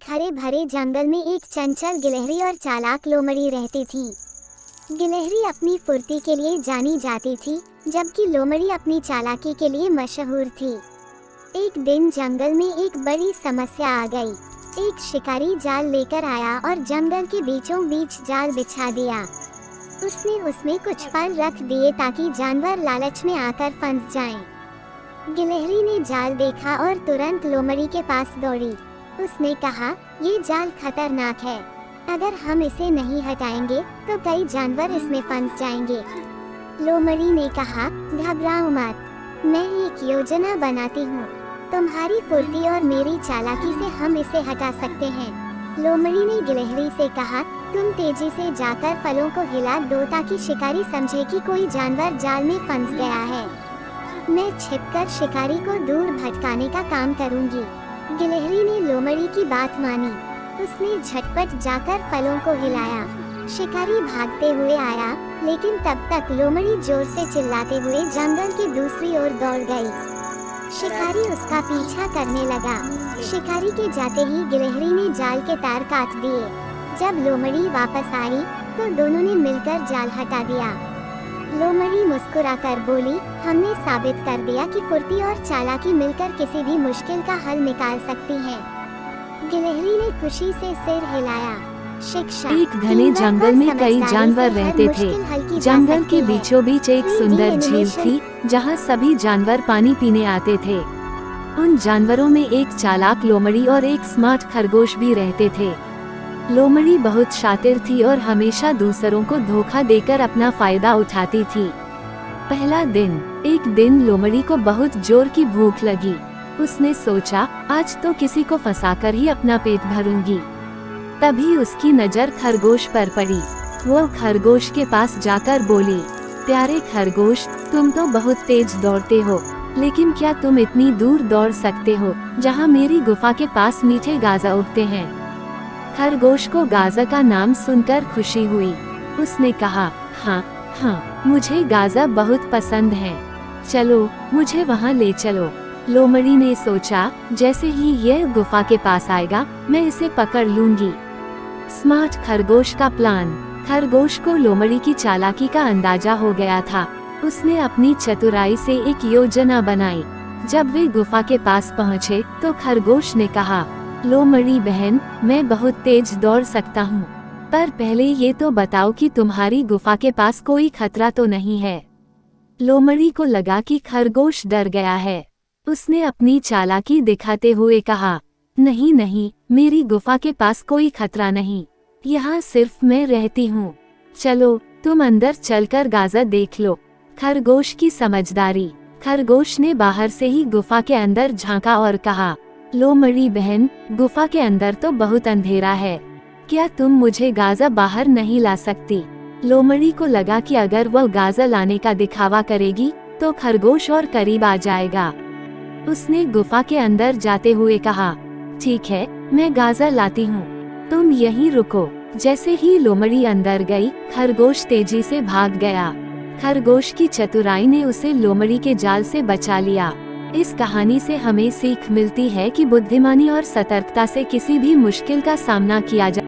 हरे भरे जंगल में एक चंचल गिलहरी और चालाक लोमड़ी रहती थी। गिलहरी अपनी फुर्ती के लिए जानी जाती थी, जबकि लोमड़ी अपनी चालाकी के लिए मशहूर थी। एक दिन जंगल में एक बड़ी समस्या आ गई। एक शिकारी जाल लेकर आया और जंगल के बीचों बीच जाल बिछा दिया। उसने उसमें कुछ फल रख दिए ताकि जानवर लालच में आकर फंस जाएं। गिलहरी ने जाल देखा और तुरंत लोमड़ी के पास दौड़ी। उसने कहा, ये जाल खतरनाक है। अगर हम इसे नहीं हटाएंगे तो कई जानवर इसमें फंस जाएंगे। लोमड़ी ने कहा, घबराओ मत, मैं एक योजना बनाती हूँ। तुम्हारी फुर्ती और मेरी चालाकी से हम इसे हटा सकते हैं। लोमड़ी ने गिलहरी से कहा, तुम तेजी से जाकर फलों को हिला दो ताकि शिकारी समझे कि कोई जानवर जाल में फंस गया है। मैं छिपकर शिकारी को दूर भटकाने का काम करूंगी। गिलहरी ने लोमड़ी की बात मानी। उसने झटपट जाकर फलों को हिलाया। शिकारी भागते हुए आया, लेकिन तब तक लोमड़ी जोर से चिल्लाते हुए जंगल की दूसरी ओर दौड़ गई। शिकारी उसका पीछा करने लगा। शिकारी के जाते ही गिलहरी ने जाल के तार काट दिए। जब लोमड़ी वापस आई तो दोनों ने मिलकर जाल हटा दिया। लोमड़ी मुस्कुराकर बोली, हमने साबित कर दिया कि फुर्ती और चालाकी मिलकर किसी भी मुश्किल का हल निकाल सकती हैं। गिलहरी ने खुशी से सिर हिलाया। शिक्षा। एक घने जंगल में कई जानवर रहते थे। जंगल के बीचों बीच एक सुंदर झील थी, जहाँ सभी जानवर पानी पीने आते थे। उन जानवरों में एक चालाक लोमड़ी और एक स्मार्ट खरगोश भी रहते थे। लोमड़ी बहुत शातिर थी और हमेशा दूसरों को धोखा देकर अपना फायदा उठाती थी। पहला दिन। एक दिन लोमड़ी को बहुत जोर की भूख लगी। उसने सोचा, आज तो किसी को फंसाकर ही अपना पेट भरूंगी। तभी उसकी नजर खरगोश पर पड़ी। वो खरगोश के पास जाकर बोली, प्यारे खरगोश, तुम तो बहुत तेज दौड़ते हो, लेकिन क्या तुम इतनी दूर दौड़ सकते हो जहाँ मेरी गुफा के पास मीठे गाजा उगते हैं? खरगोश को गाजा का नाम सुनकर खुशी हुई। उसने कहा, हाँ, मुझे गाजा बहुत पसंद है। चलो, मुझे वहाँ ले चलो। लोमड़ी ने सोचा, जैसे ही यह गुफा के पास आएगा, मैं इसे पकड़ लूंगी। स्मार्ट खरगोश का प्लान। खरगोश को लोमड़ी की चालाकी का अंदाजा हो गया था। उसने अपनी चतुराई से एक योजना बनाई। जब वे गुफा के पास पहुँचे तो खरगोश ने कहा, लोमड़ी बहन, मैं बहुत तेज दौड़ सकता हूँ, पर पहले ये तो बताओ कि तुम्हारी गुफा के पास कोई खतरा तो नहीं है। लोमड़ी को लगा कि खरगोश डर गया है। उसने अपनी चालाकी दिखाते हुए कहा, नहीं, मेरी गुफा के पास कोई खतरा नहीं, यहाँ सिर्फ मैं रहती हूँ। चलो, तुम अंदर चलकर गाजा देख लो। खरगोश की समझदारी। खरगोश ने बाहर से ही गुफा के अंदर झांका और कहा, लोमड़ी बहन, गुफा के अंदर तो बहुत अंधेरा है, क्या तुम मुझे गाजा बाहर नहीं ला सकती? लोमड़ी को लगा कि अगर वह गाजा लाने का दिखावा करेगी तो खरगोश और करीब आ जाएगा। उसने गुफा के अंदर जाते हुए कहा, ठीक है, मैं गाजा लाती हूँ, तुम यहीं रुको। जैसे ही लोमड़ी अंदर गई, खरगोश तेजी से भाग गया। खरगोश की चतुराई ने उसे लोमड़ी के जाल से बचा लिया। इस कहानी से हमें सीख मिलती है कि बुद्धिमानी और सतर्कता से किसी भी मुश्किल का सामना किया जा